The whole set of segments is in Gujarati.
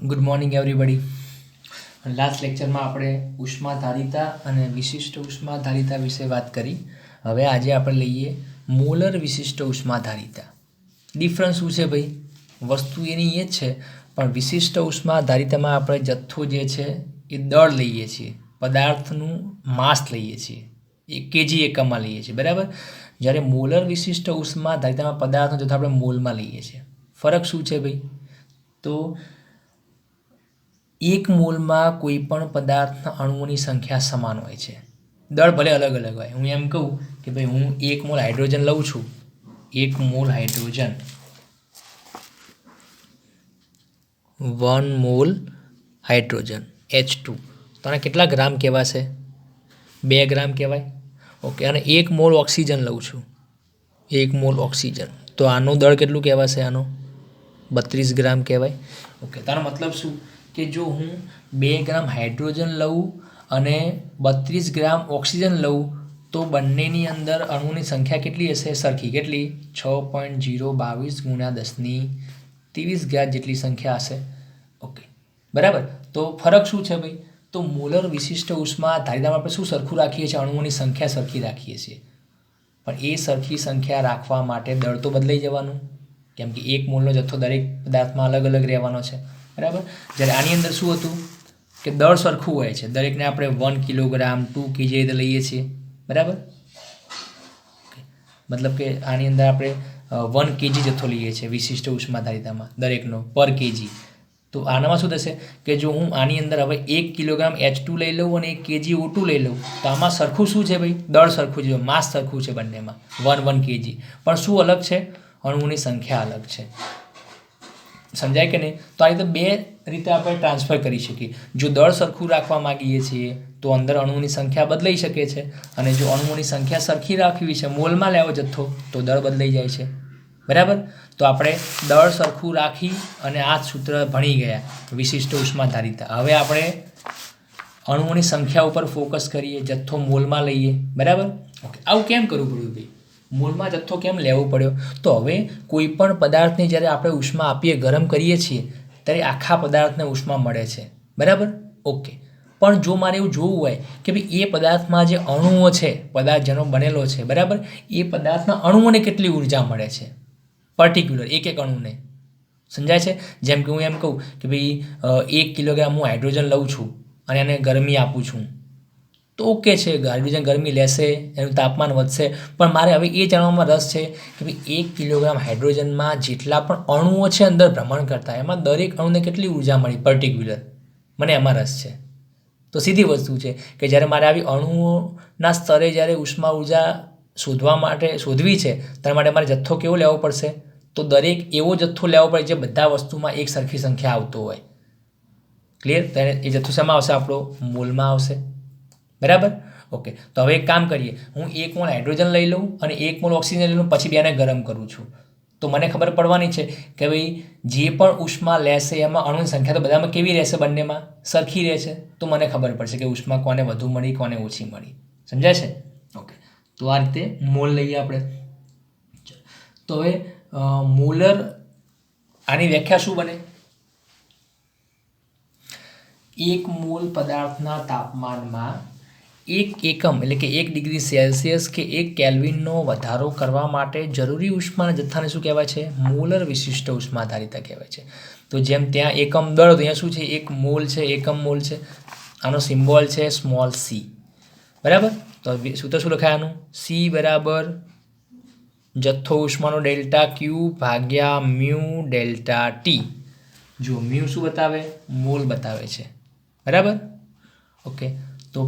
Good morning everybody. લાસ્ટ લેક્ચરમાં આપણે ઉષ્માધારિતા અને વિશિષ્ટ ઉષ્માધારિતા વિશે વાત કરી. હવે આજે આપણે લઈએ મોલર વિશિષ્ટ ઉષ્માધારિતા. ડિફરન્સ શું છે ભાઈ? વસ્તુ એની એ જ છે, પણ વિશિષ્ટ ઉષ્માધારિતામાં આપણે જથ્થો જે છે એ દળ લઈએ છીએ, પદાર્થનું માસ લઈએ છીએ, એ કેજી એકમમાં લઈએ છીએ, બરાબર. જ્યારે મોલર વિશિષ્ટ ઉષ્માધારિતામાં પદાર્થનો જથ્થો આપણે મોલમાં લઈએ છીએ. ફરક શું છે ભાઈ? તો એક મોલમાં કોઈ પણ પદાર્થના અણુઓની સંખ્યા સમાન હોય છે, દળ ભલે અલગ અલગ હોય. હું એમ કહું કે ભાઈ હું 1 મોલ હાઇડ્રોજન લઉં છું, 1 mall hydrogen, 1 mall hydrogen H2, તો આને કેટલા ગ્રામ કહેવાશે? 2 ગ્રામ કહેવાય. ઓકે. અને 1 મોલ ઓક્સિજન લઉં છું, 1 મોલ ઓક્સિજન, તો આનું દળ કેટલું કહેવાશે? આનો 32 ગ્રામ કહેવાય. ઓકે. તારો મતલબ શું કે જો હું 2 ગ્રામ હાઇડ્રોજન લઉં અને 32 ગ્રામ ઓક્સિજન લઉં તો બંનેની અંદર અણુની સંખ્યા કેટલી હશે? સરખી. કેટલી? 6.022 × 10⁻³ જેટલી સંખ્યા હશે. ઓકે, બરાબર. તો ફરક શું છે ભાઈ? તો મોલર વિશિષ્ટ ઉષ્માધારિતામાં આપણે શું સરખું રાખીએ છીએ? અણુઓની સંખ્યા સરખી રાખીએ છીએ, પણ એ સરખી સંખ્યા રાખવા માટે દળ તો બદલાઈ જવાનું, કેમ કે 1 મોલનો જથ્થો દરેક પદાર્થમાં અલગ અલગ રહેવાનો છે, બરાબર. જ્યારે આની અંદર શું હતું કે દળ સરખું હોય છે, દરેકને આપણે 1 કિલોગ્રામ 2 kg રીતે લઈએ છીએ, બરાબર. મતલબ કે આની અંદર આપણે 1 kg જથ્થો લઈએ છીએ વિશિષ્ટ ઉષ્માધારિતામાં, દરેકનો પર કેજી. તો આનામાં શું થશે કે જો હું આની અંદર હવે 1 કિલોગ્રામ H2 લઈ લઉં અને 1 kg O2 લઈ લઉં, તો આમાં સરખું શું છે ભાઈ? દળ સરખું છે, માસ સરખું છે બંનેમાં, 1 kg. પણ શું અલગ છે? અણુઓની સંખ્યા અલગ છે. સમજાય કે નહીં? તો આ રીતે 2 રીતે આપણે ટ્રાન્સફર કરી શકીએ. જો દળ સરખું રાખવા માગીએ છીએ તો અંદર અણુઓની સંખ્યા બદલાઈ શકે છે, અને જો અણુઓની સંખ્યા સરખી રાખવી છે, મોલમાં લેવો જથ્થો, તો દળ બદલાઈ જાય છે, બરાબર. તો આપણે દળ સરખું રાખી અને આ સૂત્ર ભણી ગયા, વિશિષ્ટ ઉષ્માધારિતા. હવે આપણે અણુઓની સંખ્યા ઉપર ફોકસ કરીએ, જથ્થો મોલમાં લઈએ, બરાબર. ઓકે. આવું કેમ કરવું પડ્યું ભાઈ? મોલમાં જથ્થો કેમ લેવો પડ્યો? તો હવે કોઈ પણ પદાર્થને જ્યારે આપણે ઉષ્મા આપીએ, ગરમ કરીએ છીએ, ત્યારે આખા પદાર્થને ઉષ્મા મળે છે, બરાબર. ઓકે. પણ જો મારે એવું જોવું હોય કે ભાઈ એ પદાર્થમાં જે અણુઓ છે, પદાર્થ જેનો બનેલો છે, બરાબર, એ પદાર્થના અણુઓને કેટલી ઉર્જા મળે છે, પર્ટિક્યુલર એક એક અણુને, સમજાય છે? જેમ કે હું એમ કહું કે ભાઈ 1 કિલોગ્રામ હું હાઇડ્રોજન લઉં છું અને એને ગરમી આપું છું, તો ઓકે છે, હાઇડ્રોજન ગરમી લેશે, એનું તાપમાન વધશે, પણ મારે હવે એ જાણવામાં રસ છે કે ભાઈ 1 કિલોગ્રામ હાઇડ્રોજનમાં જેટલા પણ અણુઓ છે અંદર ભ્રમણ કરતા, એમાં દરેક અણુને કેટલી ઉર્જા મળી પર્ટિક્યુલર, મને એમાં રસ છે. તો સીધી વસ્તુ છે કે જ્યારે મારે આવી અણુઓના સ્તરે જ્યારે ઉષ્મા ઉર્જા શોધવી છે, ત્યારે માટે મારે જથ્થો કેવો લેવો પડશે? તો દરેક એવો જથ્થો લેવો પડે જે બધા વસ્તુમાં એક સરખી સંખ્યા આવતો હોય. ક્લિયર? તો એ જથ્થો શેમાં આવશે? આપણો મોલમાં આવશે, બરાબર. ઓકે. તો હવે એક કામ કરીએ, હું 1 મોલ હાઇડ્રોજન લઈ લઉં અને 1 મોલ ઓક્સિજન લઈ લઉં, પછી બેને ગરમ કરું છું, તો મને ખબર પડવાની છે કે ભાઈ જે પણ ઉષ્મા લેશે એમાં અણુની સંખ્યા તો બધામાં કેવી રહેશે? બંનેમાં સરખી રહેશે. તો મને ખબર પડશે કે ઉષ્મા કોને વધુ મળી, કોને ઓછી મળી. સમજાય છે? ઓકે. તો આ રીતે મોલ લઈએ આપણે. તો હવે મોલર, આની વ્યાખ્યા શું બને? 1 મોલ પદાર્થના તાપમાનમાં 1 એકમ એટલે કે 1 ડિગ્રી સેલ્સિયસ કે 1 કેલ્વિનનો વધારો કરવા માટે જરૂરી ઉષ્માના જથ્થાને શું કહેવાય છે? મોલર વિશિષ્ટ ઉષ્માધારિતા કહેવાય છે. તો જેમ ત્યાં એકમ દળ, તો અહીંયા શું છે? 1 મોલ છે, એકમ મોલ છે. આનો સિમ્બોલ છે સ્મોલ c, બરાબર. તો સૂત્ર શું લખાય આનું? C બરાબર જથ્થો ઉષ્માનો ડેલ્ટા Q ભાગ્યા મ્યુ ડેલ્ટા T. જો મ્યુ શું બતાવે? મોલ બતાવે છે, બરાબર. ઓકે. તો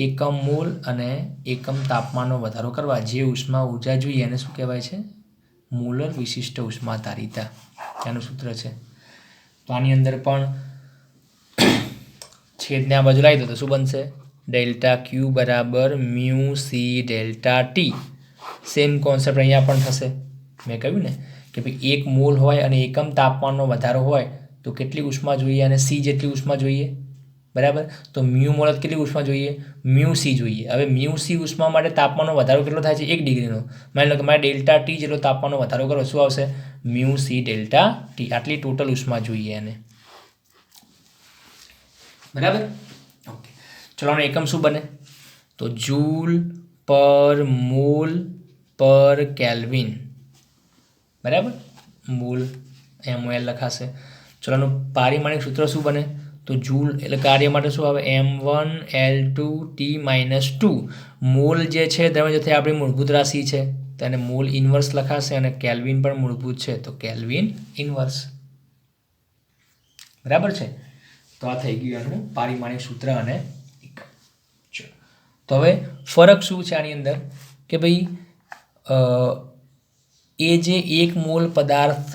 એકમ મોલ અને એકમ તાપમાનનો વધારો કરવા જે ઉષ્મા ઉર્જા જોઈએ એને શું કહેવાય છે? મોલર વિશિષ્ટ ઉષ્માધારિતા, એનું સૂત્ર છે. તો આની અંદર પણ છેદને આ બાજુ લાવી દો તો શું બનશે? ડેલ્ટા Q બરાબર mu C delta T. Same concept અહીંયા પણ થશે. મેં કહ્યું ને કે ભાઈ 1 મોલ હોય અને એકમ તાપમાનનો વધારો હોય તો કેટલી ઉષ્મા જોઈએ? અને C જેટલી ઉષ્મા જોઈએ, બરાબર. તો મ્યુ મોલ કેટલી ઉષ્મા જોઈએ? મ્યુ C જોઈએ. હવે મ્યુ C ઉષ્મા માટે તાપમાનનો વધારો કેટલો થાય છે? 1 ડિગ્રીનો. માની લો કે મારે ડેલ્ટા T જેટલો તાપમાનનો વધારો કરો, શું આવશે? Mu C delta T. આટલી ટોટલ ઉષ્મા જોઈએ એને. બરાબર. ઓકે, ચલો આનો એકમ શું બને? તો જૂલ પર મોલ પર કેલ્વિન. બરાબર, મોલ MOL લખાશે. ચલો આનું પારિમાણિક સૂત્ર શું બને? તો જૂલ એટલે કાર્ય માટે શું આવે? M1L2T-2. મોલ જે છે તેમાં જથે આપણી મૂળભૂત રાશિ છે તેને મોલ ઇન્વર્સ લખાશે અને કેલ્વિન પણ મૂળભૂત છે તો કેલ્વિન ઇન્વર્સ. બરાબર છે. તો આ થઈ ગયું એનું પારિમાણિક સૂત્ર અને એકમ. તો હવે ફરક શું છે આની અંદર કે ભાઈ એ જે 1 મોલ પદાર્થ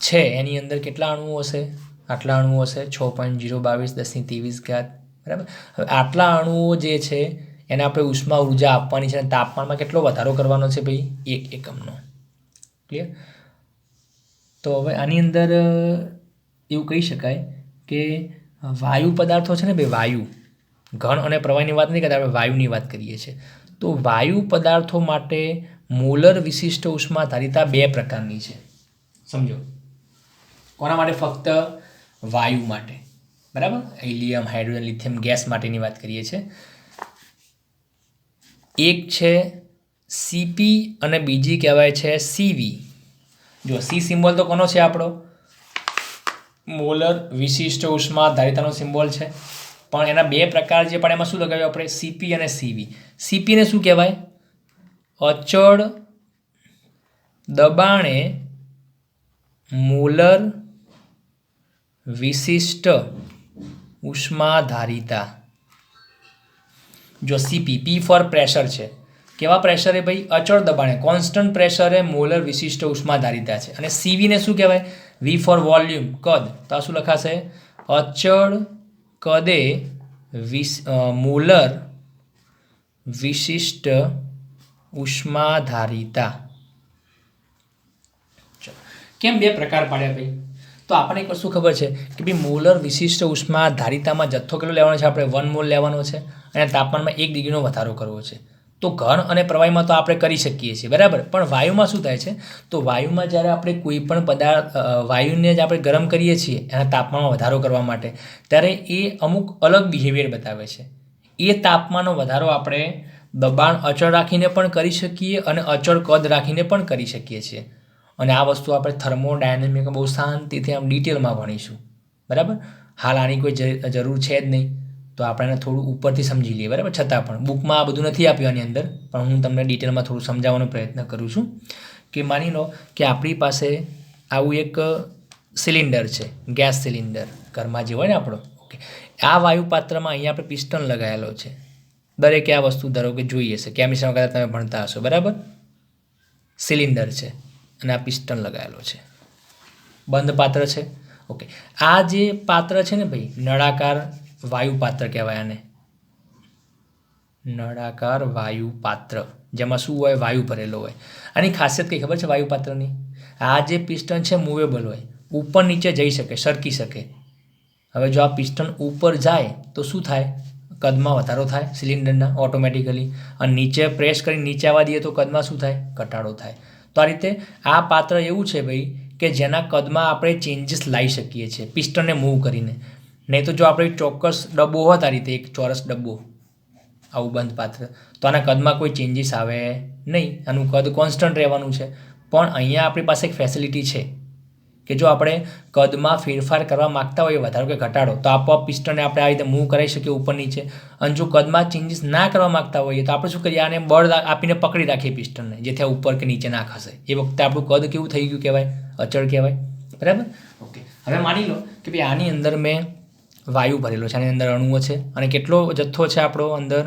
છે એની અંદર કેટલા અણુઓ હશે? આટલા અણુઓ હશે, 6.022 10 ની 23 ઘાત. બરાબર. હવે આટલા અણુઓ જે છે એને આપણે ઉષ્મા ઉર્જા આપવાની છે અને તાપમાનમાં કેટલો વધારો કરવાનો છે ભાઈ? 1 એકમનો. ક્લિયર? તો હવે આની અંદર એવું કહી શકાય કે વાયુ પદાર્થો છે ને ભાઈ, વાયુ, ઘન અને પ્રવાહીની વાત નહીં કરતા, આપણે વાયુની વાત કરીએ છીએ. તો વાયુ પદાર્થો માટે મોલર વિશિષ્ટ ઉષ્મા ધારિતા 2 પ્રકારની છે. સમજો, કોના માટે? ફક્ત વાયુ માટે. બરાબર, હિલિયમ, હાઇડ્રોજન, લિથિયમ ગેસ માટેની વાત કરીએ છીએ. એક છે CP અને બીજી કહેવાય છે CV. જો C સિમ્બોલ તો કોનો છે? આપણો મોલર વિશિષ્ટ ઉષ્મા ધારિતાનો સિમ્બોલ છે. પણ એના 2 પ્રકાર છે, પણ એમાં શું લગાવ્યું આપણે? CP અને CV. CP ને શું કહેવાય? અચળ દબાણે મોલર વિશિષ્ટ ઉષ્મા ધારિતા. જો CP, P ફોર પ્રેશર છે. કેવા પ્રેશરે ભાઈ? અચળ દબાણે, કોન્સ્ટન્ટ પ્રેશરે મોલર વિશિષ્ટ ઉષ્મા ધારિતા છે. અને CV ને શું કહેવાય? V ફોર વોલ્યુમ, કદ. તો આ શું લખાશે? અચળ કદે મોલર વિશિષ્ટ ઉષ્મા ધારિતા. કેમ 2 પ્રકાર પાડ્યા ભાઈ? તો આપણને એક વસ્તુ ખબર છે કે ભાઈ મોલર વિશિષ્ટ ઉષ્મા ધારિતામાં જથ્થો કેટલો લેવાનો છે? આપણે 1 મોલ લેવાનો છે અને તાપમાનમાં 1 ડિગ્રીનો વધારો કરવો છે. તો ઘન અને પ્રવાહીમાં તો આપણે કરી શકીએ છીએ, બરાબર. પણ વાયુમાં શું થાય છે? તો વાયુમાં જ્યારે આપણે કોઈ પણ પદાર્થ વાયુને જ આપણે ગરમ કરીએ છીએ એના તાપમાનમાં વધારો કરવા માટે, ત્યારે એ અમુક અલગ બિહેવિયર બતાવે છે. એ તાપમાનનો વધારો આપણે દબાણ અચળ રાખીને પણ કરી શકીએ અને અચળ કદ રાખીને પણ કરી શકીએ છીએ. અને આ વસ્તુ આપણે થર્મોડાયનેમિકમાં બહુ શાંતિથી આમ ડિટેલમાં ભણીશું. બરાબર. હાલ આની કોઈ જરૂર છે જ નહીં, તો આપણે એને થોડું ઉપરથી સમજી લઈએ. બરાબર. છતાં પણ બુકમાં આ બધું નથી આપ્યું આની અંદર, પણ હું તમને ડિટેલમાં થોડું સમજાવવાનો પ્રયત્ન કરું છું. કે માની લો કે આપણી પાસે આવું એક સિલિન્ડર છે, ગેસ સિલિન્ડર ઘરમાં જે હોય ને આપણો. ઓકે, આ વાયુ પાત્રમાં અહીંયા આપણે પિસ્ટન લગાવેલો છે. દરેકે આ વસ્તુ ધારો કે જોઈએ છે, કેમિસ્ટ્રીમાં કદાચ તમે ભણતા હશો. બરાબર. સિલિન્ડર છે અને આ પિસ્ટન લગાવેલો છે, બંધ પાત્ર છે. ઓકે, આ જે પાત્ર છે ને ભાઈ, નળાકાર વાયુ પાત્ર કહેવાય આને. નળાકાર વાયુ પાત્ર, જેમાં શું હોય? વાયુ ભરેલો હોય. આની ખાસિયત કઈ ખબર છે વાયુ પાત્રની? આ જે પિસ્ટન છે મૂવેબલ હોય, ઉપર નીચે જઈ શકે, સરકી શકે. હવે જો આ પિસ્ટન ઉપર જાય તો શું થાય? કદમાં વધારો થાય સિલિન્ડરના ઓટોમેટિકલી. અને નીચે પ્રેસ કરી નીચે આવવા દઈએ તો કદમાં શું થાય? ઘટાડો થાય. તો આ રીતે આ પાત્ર એવું છે ભાઈ કે જેના કદમાં આપણે ચેન્જીસ લાવી શકીએ છીએ પિસ્ટનને મૂવ કરીને. નહીં તો જો આપણે ચોક્કસ ડબ્બો હોત આ રીતે, એક ચોરસ ડબ્બો, આવું બંધ પાત્ર, તો આના કદમાં કોઈ ચેન્જીસ આવે નહીં, આનું કદ કોન્સ્ટન્ટ રહેવાનું છે. પણ અહીંયા આપણી પાસે એક ફેસિલિટી છે કે જો આપણે કદમાં ફેરફાર કરવા માગતા હોઈએ, વધારો કે ઘટાડો, તો આપોઆપ પિસ્ટનને આપણે આ રીતે મૂવ કરાવી શકીએ ઉપર નીચે. અને જો કદમાં ચેન્જીસ ના કરવા માગતા હોઈએ તો આપણે શું કરીએ? આને બળ આપીને પકડી રાખીએ પિસ્ટનને, જેથી આ ઉપર કે નીચે ના ખસે. એ વખતે આપણું કદ કેવું થઈ ગયું કહેવાય? અચળ કહેવાય. બરાબર. ઓકે, હવે માની લો કે ભાઈ આની અંદર મેં વાયુ ભરેલો છે, આની અંદર અણુઓ છે અને કેટલો જથ્થો છે આપણો અંદર?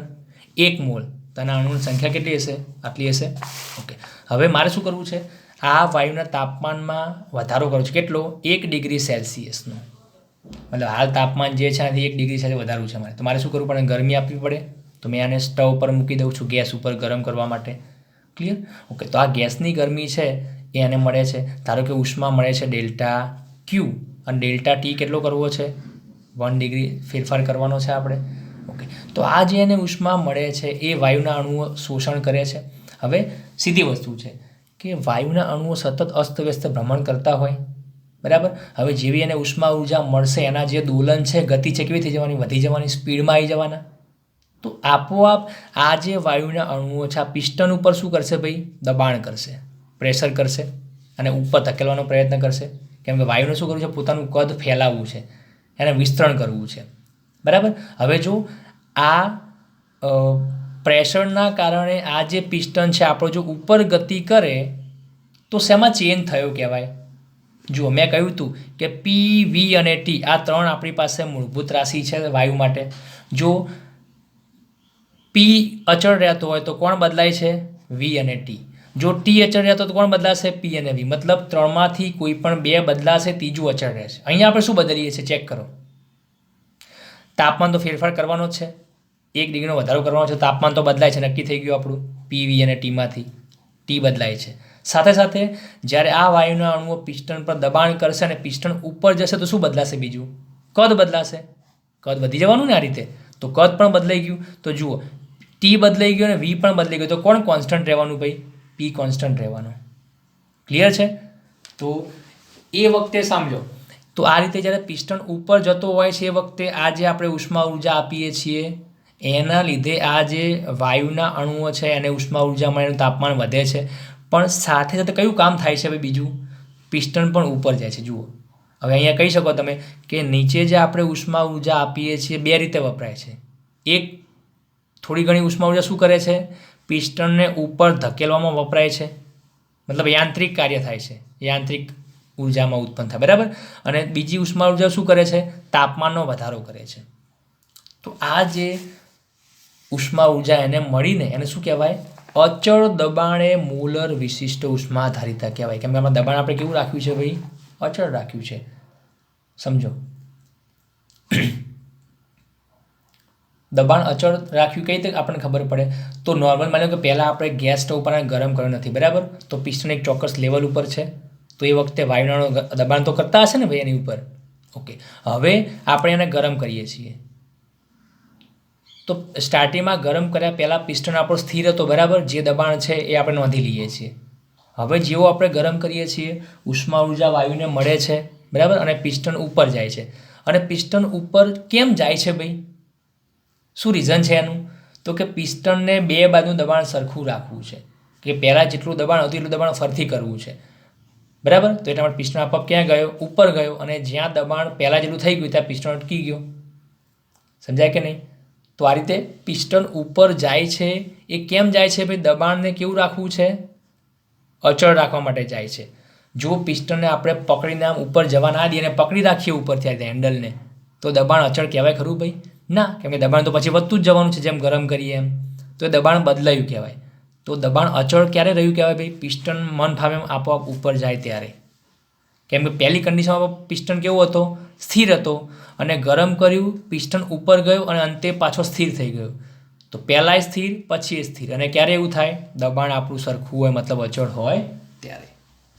1 મોલ. તો આના અણુની સંખ્યા કેટલી હશે? આટલી હશે. ઓકે, હવે મારે શું કરવું છે? આ વાયુના તાપમાનમાં વધારો કરવો છે. કેટલો? 1 ડિગ્રી સેલ્સિયસનો. મતલબ હાલ તાપમાન જે છે આથી 1 ડિગ્રી સેલ્સિયસ વધારવું છે મારે. તો મારે શું કરવું પડે? ગરમી આપવી પડે. તો મેં આને સ્ટવ પર મૂકી દઉં છું, ગેસ ઉપર ગરમ કરવા માટે. ક્લિયર? ઓકે, તો આ ગેસની ગરમી છે એ આને મળે છે. ધારો કે ઉષ્મા મળે છે ΔQ અને ΔT કેટલો કરવો છે? 1 ડિગ્રી ફેરફાર કરવાનો છે આપણે. ઓકે, તો આ જે એને ઉષ્મા મળે છે એ વાયુના અણુઓ શોષણ કરે છે. હવે સીધી વસ્તુ છે કે વાયુના અણુઓ સતત અસ્તવ્યસ્ત ભ્રમણ કરતા હોય, બરાબર. હવે જેવી એને ઉષ્મા ઉર્જા મળશે એના જે દોલન છે, ગતિ છે, કેવી થઈ જવાની? વધી જવાની, સ્પીડમાં આવી જવાના. તો આપોઆપ આ જે વાયુના અણુઓ છે આ પિસ્ટન ઉપર શું કરશે ભાઈ? દબાણ કરશે, પ્રેશર કરશે અને ઉપર ધકેલવાનો પ્રયત્ન કરશે. કેમ કે વાયુને શું કરવું છે? પોતાનું કદ ફેલાવવું છે, એને વિસ્તરણ કરવું છે. બરાબર. હવે જો આ પ્રેશરના કારણે આ જે પિસ્ટન છે આપણો જો ઉપર ગતિ કરે તો શેમાં ચેન્જ થયો કહેવાય? જુઓ, મેં કહ્યું હતું કે પી, વી અને ટી આ ત્રણ આપણી પાસે મૂળભૂત રાશિ છે વાયુ માટે. જો પી અચળ રહેતો હોય તો કોણ બદલાય છે? વી અને ટી. જો ટી અચળ રહેતો તો કોણ બદલાશે? પી અને વી. મતલબ ત્રણમાંથી કોઈ પણ બે બદલાશે, ત્રીજું અચળ રહેશે. અહીંયા આપણે શું બદલીએ છીએ? ચેક કરો. તાપમાન તો ફેરફાર કરવાનો જ છે, 1 ડિગ્રીનો વધારો કરવાનો છે, તાપમાન તો બદલાય છે, નક્કી થઈ ગયું આપણું. પી, વી અને ટીમાંથી ટી બદલાય છે. સાથે સાથે જ્યારે આ વાયુના અણુઓ પિસ્ટન પર દબાણ કરશે અને પિસ્ટન ઉપર જશે તો શું બદલાશે? બીજું કદ બદલાશે. કદ વધી જવાનું ને આ રીતે. તો કદ પણ બદલાઈ ગયું. તો જુઓ, ટી બદલાઈ ગયું અને વી પણ બદલાઈ ગયું. તો કોણ કોન્સ્ટન્ટ રહેવાનું ભાઈ? પી કોન્સ્ટન્ટ રહેવાનું. ક્લિયર છે? તો એ વખતે સમજો. તો આ રીતે જ્યારે પિસ્ટન ઉપર જતો હોય છે એ વખતે આ જે આપણે ઉષ્મા ઉર્જા આપીએ છીએ એના લીધે આ જે વાયુના અણુઓ છે એને ઉષ્મા ઉર્જા મળે, એનું તાપમાન વધે છે. પણ સાથે સાથે કયું કામ થાય છે ભાઈ? બીજું, પિસ્ટન પણ ઉપર જાય છે. જુઓ, હવે અહીંયા કહી શકો તમે કે નીચે જે આપણે ઉષ્મા ઉર્જા આપીએ છીએ બે રીતે વપરાય છે. એક, થોડી ઘણી ઉષ્મા ઉર્જા શું કરે છે? પિસ્ટનને ઉપર ધકેલવામાં વપરાય છે. મતલબ યાંત્રિક કાર્ય થાય છે, યાંત્રિક ઉર્જામાં ઉત્પન્ન થાય. બરાબર. અને બીજી ઉષ્મા ઉર્જા શું કરે છે? તાપમાનનો વધારો કરે છે. તો આ જે ઉષ્મા ઉર્જા એને મળીને એને શું કહેવાય? અચળ દબાણે મોલર વિશિષ્ટ ઉષ્મા ધારિતા કહેવાય. કેમ કે આમાં દબાણ આપણે કેવું રાખ્યું છે ભાઈ? અચળ રાખ્યું છે. સમજો, દબાણ અચળ રાખ્યું કઈ રીતે આપણને ખબર પડે? તો નોર્મલ માની લો કે પહેલાં આપણે ગેસ સ્ટવ પર ગરમ કર્યો નથી, બરાબર? તો પિસ્ટન એક ચોક્કસ લેવલ ઉપર છે, તો એ વખતે વાયુનો દબાણ તો કરતા હશે ને ભાઈ એની ઉપર. ઓકે, હવે આપણે એને ગરમ કરીએ છીએ. તો સ્ટાર્ટિંગમાં ગરમ કર્યા પહેલાં પિસ્ટન આપણો સ્થિર હતો, બરાબર? જે દબાણ છે એ આપણે નોંધી લઈએ છીએ. હવે જેવો આપણે ગરમ કરીએ છીએ ઉષ્મા ઉર્જા વાયુને મળે છે, બરાબર? અને પિસ્ટન ઉપર જાય છે. અને પિસ્ટન ઉપર કેમ જાય છે ભાઈ? શું રીઝન છે એનું? તો કે પિસ્ટનને બે બાજુનું દબાણ સરખું રાખવું છે, કે પહેલાં જેટલું દબાણ હતું એટલું દબાણ ફરીથી કરવું છે, બરાબર? તો એટલા માટે પિસ્ટન આપોઆપ ક્યાં ગયો? ઉપર ગયો. અને જ્યાં દબાણ પહેલાં જેટલું થઈ ગયું ત્યાં પિસ્ટન અટકી ગયો. સમજાય કે નહીં? તો આ રીતે પિસ્ટન ઉપર જાય છે. એ કેમ જાય છે ભાઈ? દબાણને કેવું રાખવું છે? અચળ રાખવા માટે જાય છે. જો પિસ્ટનને આપણે પકડીને આમ ઉપર જવા ના દઈએ અને પકડી રાખીએ ઉપરથી આ હેન્ડલને, તો દબાણ અચળ કહેવાય ખરું ભાઈ? ના, કેમ કે દબાણ તો પછી વધતું જ જવાનું છે જેમ ગરમ કરીએ એમ. તો એ દબાણ બદલાયું કહેવાય. તો દબાણ અચળ ક્યારે રહ્યું કહેવાય ભાઈ? પિસ્ટન મન ફાવે એમ આપોઆપ ઉપર જાય ત્યારે. કેમ કે પહેલી કન્ડિશનમાં પિસ્ટન કેવો હતો? સ્થિર હતો. અને ગરમ કર્યું, પિસ્ટન ઉપર ગયું અને અંતે પાછો સ્થિર થઈ ગયો. તો પહેલાંય સ્થિર, પછી સ્થિર. અને ક્યારે એવું થાય? દબાણ આપણું સરખું હોય, મતલબ અચળ હોય ત્યારે.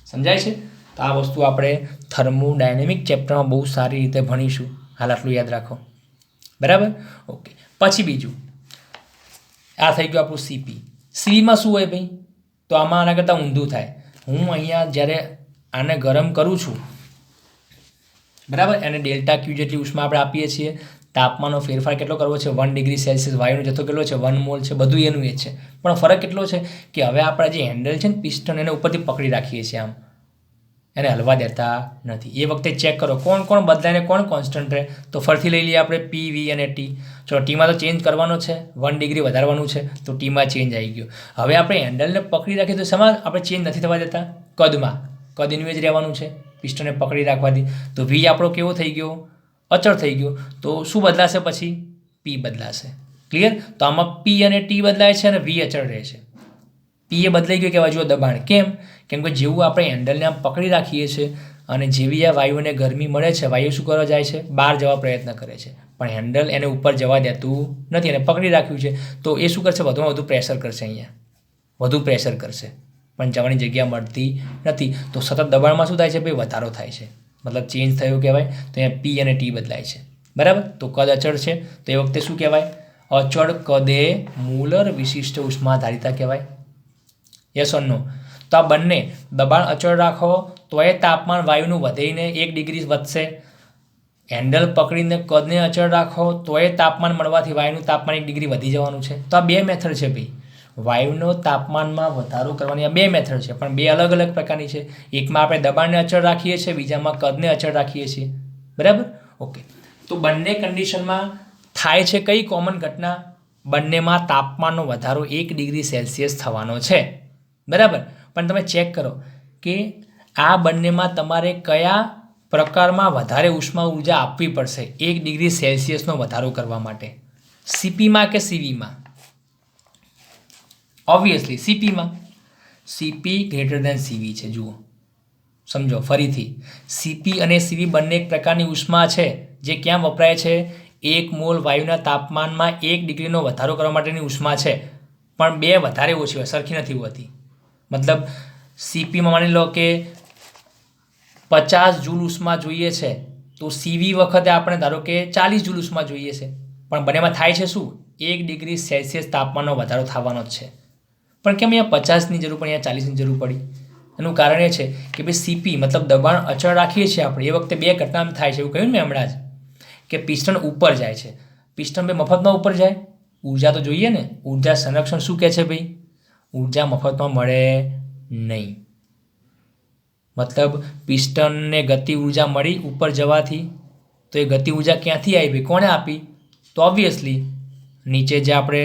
સમજાય છે? તો આ વસ્તુ આપણે થર્મોડાયનેમિક ચેપ્ટરમાં બહુ સારી રીતે ભણીશું. હાલ આટલું યાદ રાખો, બરાબર? ઓકે, પછી બીજું આ થઈ ગયું આપણું સીપી. સીમાં શું હોય ભાઈ? તો આમાં આના કરતાં ઊંધું થાય. હું અહીંયા જ્યારે આને ગરમ કરું છું, બરાબર, એને ડેલ્ટા ક્યુ જેટલી ઉષ્મા આપણે આપીએ છીએ. તાપમાનનો ફેરફાર કેટલો કરવો છે? 1 ડિગ્રી સેલ્સિયસ. વાયુનો જથ્થો કેટલો છે? 1 મોલ છે. બધું એનું એ છે. પણ ફરક કેટલો છે કે હવે આપણા જે હેન્ડલ છે ને પિસ્ટન, એને ઉપરથી પકડી રાખીએ છીએ, આમ એને હલવા દેતા નથી. એ વખતે ચેક કરો કોણ કોણ બદલાય ને કોણ કોન્સ્ટન્ટ રહે. તો ફરીથી લઈ લઈએ આપણે પી, વી અને ટી. ચલો, ટીમાં તો ચેન્જ કરવાનો છે, 1 ડિગ્રી વધારવાનું છે, તો ટીમાં ચેન્જ આવી ગયો. હવે આપણે હેન્ડલને પકડી રાખીએ તો શેમાં આપણે ચેન્જ નથી થવા દેતા? કદમાં. કદ એનું જ રહેવાનું છે પિસ્ટનને પકડી રાખવાથી. તો વી આપણો કેવો થઈ ગયો? અચળ થઈ ગયો. તો શું બદલાશે પછી? પી બદલાશે. ક્લિયર? તો આમાં પી અને ટી બદલાય છે અને વી અચળ રહે છે. પી એ બદલાઈ ગયો કહેવાય. જુઓ દબાણ કેમ? કેમ કે જેવું આપણે હેન્ડલને આમ પકડી રાખીએ છીએ અને જેવી આ વાયુને ગરમી મળે છે, વાયુ શું કરવા જાય છે? બહાર જવા પ્રયત્ન કરે છે. પણ હેન્ડલ એને ઉપર જવા દેતું નથી, એને પકડી રાખ્યું છે. તો એ શું કરશે? વધુમાં વધુ પ્રેશર કરશે, અહીંયા વધુ પ્રેશર કરશે, પણ જવાની જગ્યા મળતી નથી. તો સતત દબાણમાં શું થાય છે ભાઈ? વધારો થાય છે, મતલબ ચેન્જ થયો કહેવાય. તો અહીંયા પી અને ટી બદલાય છે, બરાબર? તો કદ અચળ છે, તો એ વખતે શું કહેવાય? અચળ કદે મૂલર વિશિષ્ટ ઉષ્મા ધારિતા કહેવાય. યસ ઓર નો? તો આ બંને દબાણ અચળ રાખો તો એ તાપમાન વાયુનું વધીને 1 ડિગ્રી વધશે. હેન્ડલ પકડીને કદને અચળ રાખો તો એ તાપમાન મળવાથી વાયુનું તાપમાન 1 ડિગ્રી વધી જવાનું છે. તો આ 2 મેથડ છે ભાઈ. વાયુનો તાપમાનમાં વધારો કરવાની આ 2 મેથડ છે, પણ 2 અલગ અલગ પ્રકારની છે. એકમાં આપણે દબાણને અચળ રાખીએ છીએ, બીજામાં કદને અચળ રાખીએ છીએ. બરાબર? ઓકે. તો બંને કન્ડિશનમાં થાય છે કઈ કોમન ઘટના? બંનેમાં તાપમાનનો વધારો 1 ડિગ્રી સેલ્સિયસ થવાનો છે. બરાબર? પણ તમે ચેક કરો કે આ બંનેમાં તમારે કયા પ્રકારમાં વધારે ઉષ્મા ઉર્જા આપવી પડશે 1 ડિગ્રી સેલ્સિયસનો વધારો કરવા માટે? સીપીમાં કે સીવીમાં? ઓબ્વિયસલી સીપીમાં. સીપી ગ્રેટર દેન સીવી છે. જુઓ, સમજો ફરીથી. સીપી અને સીવી બંને એક પ્રકારની ઉષ્મા છે જે ક્યાં વપરાય છે? 1 મોલ વાયુના તાપમાનમાં 1 ડિગ્રીનો વધારો કરવા માટેની ઉષ્મા છે, પણ 2 વધારે ઓછી હોય, સરખી નથી હોતી. મતલબ સીપીમાં માની લો કે 50 જૂલ ઉષ્મા જોઈએ છે, તો સીવી વખતે આપણે ધારો કે 40 જૂલ ઉષ્મા જોઈએ છે, પણ બંનેમાં થાય છે શું? 1 ડિગ્રી સેલ્સિયસ તાપમાનનો વધારો થવાનો જ છે. પણ કેમ અહીંયા 50ની જરૂર પડી, અહીંયા 40ની જરૂર પડી? એનું કારણ એ છે કે ભાઈ સીપી મતલબ દબાણ અચળ રાખીએ છીએ આપણે, એ વખતે 2 ઘટના થાય છે. એવું કહ્યું ને હમણાં જ કે પિસ્ટન ઉપર જાય છે. પિસ્ટન ભાઈ મફતમાં ઉપર જાય, ઉર્જા તો જોઈએ ને. ઉર્જા સંરક્ષણ શું કહે છે ભાઈ? ઉર્જા મફતમાં મળે નહીં. મતલબ પિસ્ટનને ગતિ ઉર્જા મળી ઉપર જવાથી, તો એ ગતિ ઉર્જા ક્યાંથી આવી ભાઈ? કોણે આપી? તો ઓબ્વિયસલી નીચે જે આપણે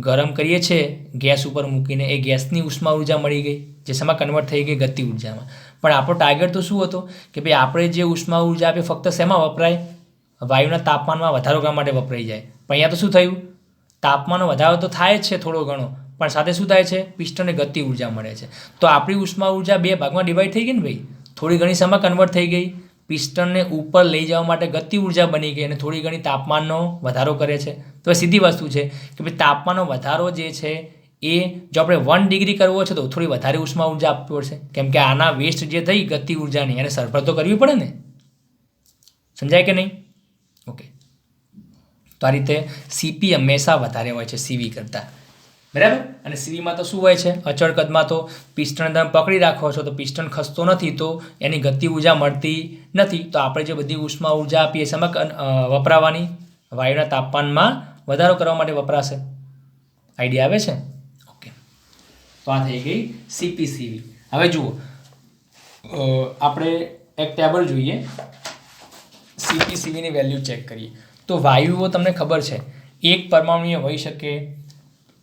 ગરમ કરીએ છીએ ગેસ ઉપર મૂકીને, એ ગેસની ઉષ્મા ઉર્જા મળી ગઈ, જે શેમાં કન્વર્ટ થઈ ગઈ? ગતિ ઉર્જામાં. પણ આપણો ટાર્ગેટ તો શું હતો કે ભાઈ આપણે જે ઉષ્મા ઉર્જા આપીએ ફક્ત શેમાં વપરાય? વાયુના તાપમાનમાં વધારો કરવા માટે વપરાઈ જાય. પણ અહીંયા તો શું થયું? તાપમાનનો વધારો તો થાય જ છે થોડો ઘણો, પણ સાથે શું થાય છે? પિસ્ટનને ગતિ ઉર્જા મળે છે. તો આપણી ઉષ્મા ઉર્જા 2 ભાગમાં ડિવાઈડ થઈ ગઈ ને ભાઈ. થોડી ઘણી શેમાં કન્વર્ટ થઈ ગઈ? પિસ્ટનને ઉપર લઈ જવા માટે ગતિ ઉર્જા બની ગઈ, અને થોડી ઘણી તાપમાનનો વધારો કરે છે. તો એ સીધી વસ્તુ છે કે ભાઈ તાપમાનનો વધારો જે છે એ જો આપણે 1 ડિગ્રી કરવો છે તો થોડી વધારે ઉષ્મા ઉર્જા આપવી પડશે, કેમ કે આના વેસ્ટ જે થઈ ગતિ ઉર્જાની એને સરભર તો કરવી પડે ને. સમજાય કે નહીં? ઓકે. તો આ રીતે સીપી હંમેશા વધારે હોય છે સીવી કરતાં. બરાબર? અને સીવીમાં તો શું હોય છે? અચળ કદમાં તો પિસ્ટન તમે પકડી રાખો છો તો પિસ્ટન ખસતો નથી, તો એની ગતિ ઉર્જા મળતી નથી. તો આપણે જે બધી ઉષ્મા ઉર્જા આપીએ શેમાં વપરાવાની? વાયુના તાપમાનમાં વધારો કરવા માટે વપરાશે. આઈડિયા આવે છે? ઓકે. તો આ થઈ ગઈ સીપી સીવી. હવે જુઓ, આપણે એક ટેબલ જોઈએ, સીપી સીવીની વેલ્યુ ચેક કરીએ. તો વાયુઓ તમને ખબર છે એક પરમાણુય હોઈ શકે,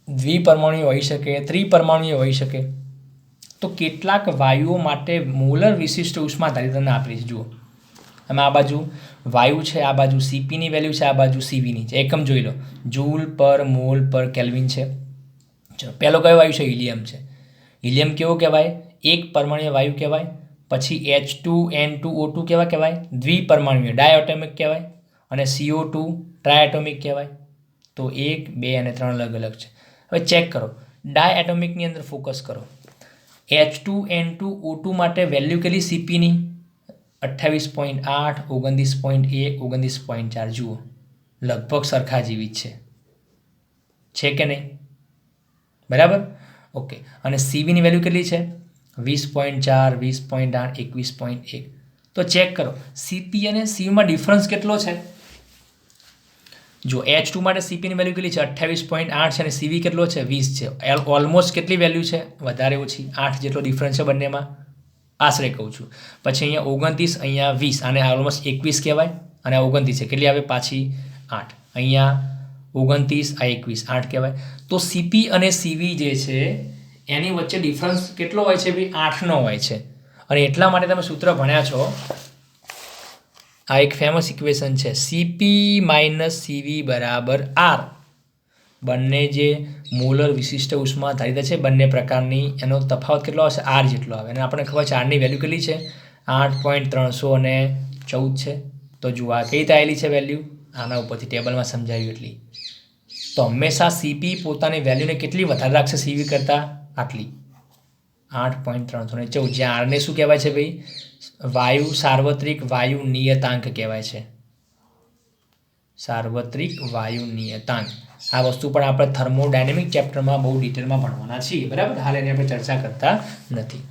દ્વિપરમાણુય હોઈ શકે, ત્રિપરમાણુય હોઈ શકે. તો કેટલાક વાયુઓ માટે મોલર વિશિષ્ટ ઉષ્મા ધારિતાને આપેલી છે. જુઓ, અમે આ બાજુ વાયુ છે, આ બાજુ સીપીની વેલ્યુ છે, આ બાજુ સીવીની છે. એકમ જોઈ લો, જૂલ પર મોલ પર કેલ્વિન છે. ચલો, પહેલો કયો વાયુ છે? હિલિયમ છે. હિલિયમ કેવો કહેવાય? એક પરમાણુય વાયુ કહેવાય. પછી H2N2O2 કેવા કહેવાય? દ્વિપરમાણુય ડાયએટોમિક કહેવાય. અને CO2 ટ્રાયએટોમિક કહેવાય. તો 1, 2 અને 3 અલગ અલગ છે. હવે ચેક કરો, ડાયએટોમિકની અંદર ફોકસ કરો. H2N2O2 માટે વેલ્યુ કેટલી સીપીની? 28.8, 29.1, 29.4. જુઓ, લગભગ સરખા જેવી જ છે કે નહીં? બરાબર? ઓકે. અને સીવીની વેલ્યુ કેટલી છે? 20.4, 20.8, 21.1. તો ચેક કરો સીપી અને સીવીમાં ડિફરન્સ કેટલો છે. જો H2 માટે સીપીની વેલ્યુ કેટલી છે? 28.8 છે, અને સીવી કેટલો છે? 20 છે. ઓલમોસ્ટ કેટલી વેલ્યુ છે? વધારે ઓછી 8 જેટલો ડિફરન્સ છે બંનેમાં, આશરે કહું છું. પછી અહીંયા 29, અહીંયા 20, અને ઓલમોસ્ટ 21 કહેવાય, અને આ 29 છે. કેટલી આવે? પાછી 8. અહીંયા 29, આ 21, 8 કહેવાય. તો સીપી અને સીવી જે છે એની વચ્ચે ડિફરન્સ કેટલો હોય છે ભાઈ? 8નો હોય છે. અને એટલા માટે તમે સૂત્ર ભણ્યા છો, આ એક ફેમસ ઇક્વેશન છે, સીપી માઇનસ સીવી બરાબર R. બંને જે મોલર વિશિષ્ટ ઉષ્મા ધારિતા છે બંને પ્રકારની, એનો તફાવત કેટલો આવશે? R જેટલો આવે. અને આપણને ખબર છે આરની વેલ્યુ કેટલી છે? 8.314 છે. તો જુઓ આ કઈ રીતે આવેલી છે વેલ્યુ? આના ઉપરથી ટેબલમાં સમજાવ્યું એટલી. તો હંમેશા સીપી પોતાની વેલ્યુને કેટલી વધારે રાખશે સીવી કરતાં? આટલી, 8.314. જ્યાં આરને શું કહેવાય છે ભાઈ? વાયુ સાર્વત્રિક વાયુ નિયતાંક કહેવાય છે. સાર્વત્રિક વાયુ નિયતાંક. આ વસ્તુ પણ આપણે થર્મોડાયનેમિક ચેપ્ટરમાં બહુ ડિટેલમાં ભણવાના છીએ, બરાબર. હાલ એની આપણે ચર્ચા કરતા નથી.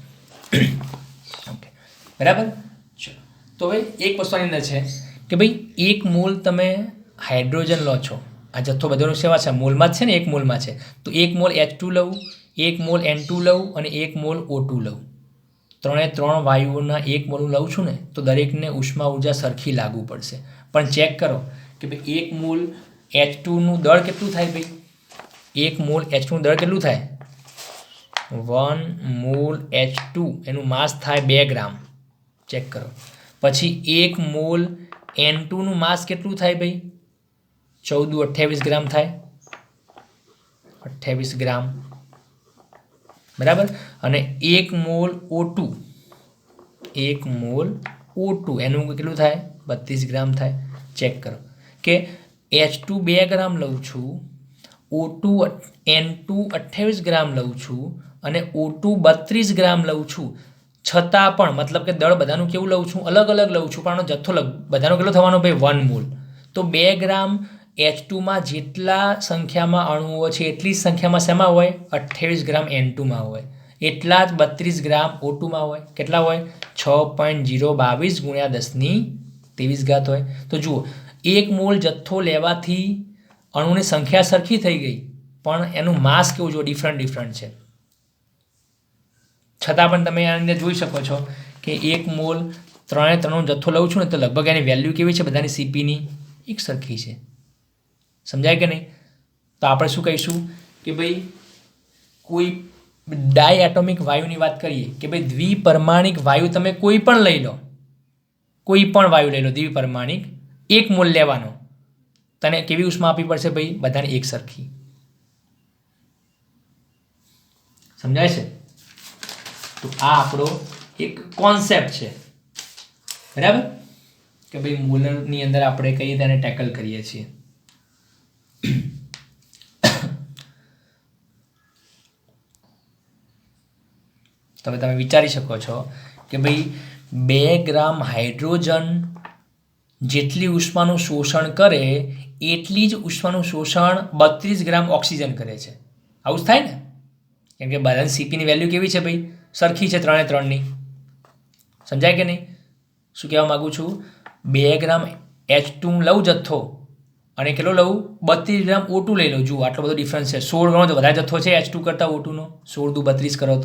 ઓકે, બરાબર. ચલો, તો હવે એક વસ્તુની અંદર છે કે ભાઈ 1 મોલ તમે હાઇડ્રોજન લો છો, આ જથ્થો બધાનો સેવા છે, મોલમાં જ છે ને, 1 મોલમાં છે, તો 1 મોલ H2 લઉં, 1 મોલ N2 લઉં અને 1 મોલ O2 લઉં. 3 વાયુઓના 1 મોલ લઉં છું ને, તો દરેકને ઉષ્મા ઉર્જા સરખી લાગુ પડશે. પણ ચેક કરો કે ભાઈ 1 મોલ H2 નું દળ કેટલું થાય ભાઈ? 1 મોલ H2 નું દળ કેટલું થાય? 1 મોલ H2 એનું માસ થાય 2 ગ્રામ. ચેક કરો. પછી 1 મોલ N2 નું માસ કેટલું થાય ભાઈ? 14 ગ્રામ થાય. 28 ગ્રામ, બરાબર. અને 1 મોલ O2, 1 મોલ O2 એનું કેટલું થાય? 32 ગ્રામ થાય. ચેક કરો કે H2 2 ગ્રામ લઉં છું, N2 28 ગ્રામ લઉં છું અને O2 32 ગ્રામ લઉં છું, છતાં પણ મતલબ કે દળ બધાનું કેવું લઉં છું? અલગ અલગ લઉં છું, પણ આનો જથ્થો બધાનો કેટલો થવાનો ભાઈ? 1 મોલ. તો 2 ગ્રામ H2માં જેટલા સંખ્યામાં અણુઓ છે એટલી જ સંખ્યામાં શેમાં હોય? 28 ગ્રામ N2માં હોય. એટલા જ 32 ગ્રામ O2માં હોય. કેટલા હોય? 6.022 ગુણ્યા 10⁻23 હોય. તો જુઓ, 1 મોલ જથ્થો લેવાથી અણુની સંખ્યા સરખી થઈ ગઈ, પણ એનું માસ કેવું જો ડિફરન્ટ છે. છતાં પણ તમે આની અંદર જોઈ શકો છો કે 1 મોલ 3 જથ્થો લઉં છું ને, તો લગભગ એની વેલ્યુ કેવી છે? બધાની CPની એક સરખી છે. સમજાય કે નહીં? તો આપણે શું કહીશું કે ભાઈ કોઈ ડાયએટોમિક વાયુની વાત કરીએ કે ભાઈ દ્વિપરમાણિક વાયુ તમે કોઈ પણ લઈ લો, કોઈ પણ વાયુ લઈ લો દ્વિપરમાણિક, 1 મોલ લેવાનો, તને કેવી ઉષ્મા આપવી પડશે ભાઈ? બધાને એક સરખી. સમજાય છે? તો આ આપણો એક કોન્સેપ્ટ છે, બરાબર, કે ભાઈ મોલરની અંદર આપણે કઈ રીતે ટેકલ કરીએ છીએ. તો તમે વિચારી શકો છો કે ભાઈ 2 ગ્રામ હાઇડ્રોજન જેટલી ઉષ્માનું શોષણ કરે એટલી જ ઉષ્માનું શોષણ 32 ગ્રામ ઓક્સિજન કરે છે. આવું જ થાય ને? કેમ કે બધાની CPની વેલ્યુ કેવી છે ભાઈ? સરખી છે 3ની. સમજાય કે નહીં? શું કહેવા માગું છું? 2 ગ્રામ H2 લઉં જથ્થો અને કેટલો લઉં? 32 ગ્રામ O2 લઈ લઉં. જુઓ, આટલો બધો ડિફરન્સ છે. 16 ગણો તો વધારે જથ્થો છે H2 કરતાં O2નો. 16 દુ 32 કરો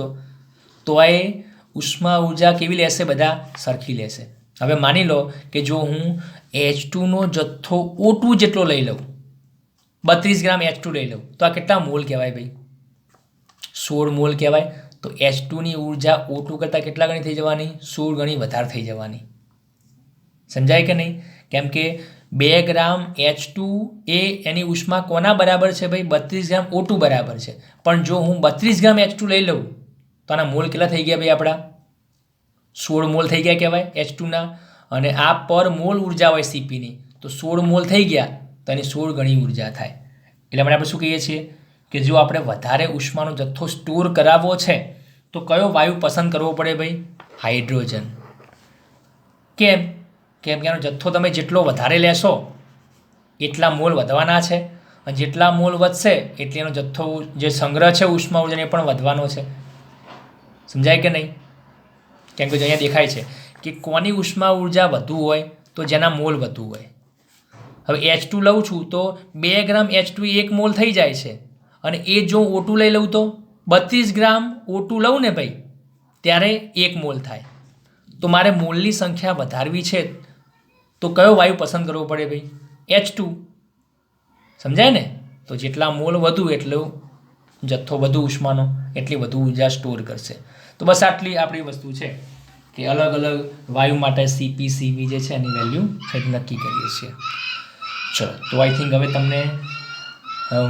તો આ ઉષ્મા ઉર્જા કેવી લેશે? બધા સરખી લેશે. હવે માની લો કે જો હું H2નો જથ્થો O2 જેટલો લઈ લઉં, 32 ગ્રામ H2 લઈ લઉં, તો આ કેટલા મોલ કહેવાય ભાઈ? 16 મોલ કહેવાય. તો H2ની ઉર્જા O2 કરતાં કેટલા ગણી થઈ જવાની? 16 ગણી વધારે થઈ જવાની. સમજાય કે નહીં? કેમ કે 2 ગ્રામ H2 એ એની ઉષ્મા કોના બરાબર છે ભાઈ? 32 ગ્રામ O2 બરાબર છે. પણ જો હું 32 ગ્રામ H2 લઈ લઉં તો આના મોલ કેટલા થઈ ગયા ભાઈ? આપણા 16 મોલ થઈ ગયા કહેવાય H2ના. અને આ પર મોલ ઉર્જા હોય CPની, તો 16 મોલ થઈ ગયા તો એની 16 ગણી ઉર્જા થાય. એટલે આપણે શું કહીએ છીએ કે જો આપણે વધારે ઉષ્માનો જથ્થો સ્ટોર કરાવવો છે તો કયો વાયુ પસંદ કરવો પડે ભાઈ? હાઇડ્રોજન. કેમ કે એનો જથ્થો તમે જેટલો વધારે લેશો એટલા મોલ વધવાના છે, અને જેટલા મોલ વધશે એટલે એનો જથ્થો જે સંગ્રહ છે ઉષ્મા ઉર્જાનો એ પણ વધવાનો છે. સમજાય કે નહીં? કેમ કે અહીંયા દેખાય છે કે કોની ઉષ્મા ઉર્જા વધુ હોય? તો જેના મોલ વધુ હોય. હવે H2 લઉં છું તો 2 ગ્રામ H2 1 મોલ થઈ જાય છે, અને એ જો O2 લઈ લઉં તો 32 ગ્રામ O2 લઉં ને ભાઈ ત્યારે 1 મોલ થાય. તો મારે મોલની સંખ્યા વધારવી છે તો કયો વાયુ પસંદ કરવો પડે ભાઈ? H2. સમજાય ને? તો જેટલા મોલ વધુ એટલો જથ્થો વધુ ઉષ્માનો, એટલી વધુ ઉર્જા સ્ટોર કરશે. તો બસ આટલી આપણી વસ્તુ છે કે અલગ અલગ વાયુ માટે CP CV જે છે એની વેલ્યુ નક્કી કરીએ છીએ. ચલો, તો આઈ થિંક હવે તમને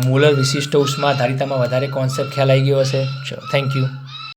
મોલર વિશિષ્ટ ઉષ્મા ધારિતામાં વધારે કોન્સેપ્ટ ખ્યાલ આવી ગયો હશે. ચલો, થેન્ક યુ.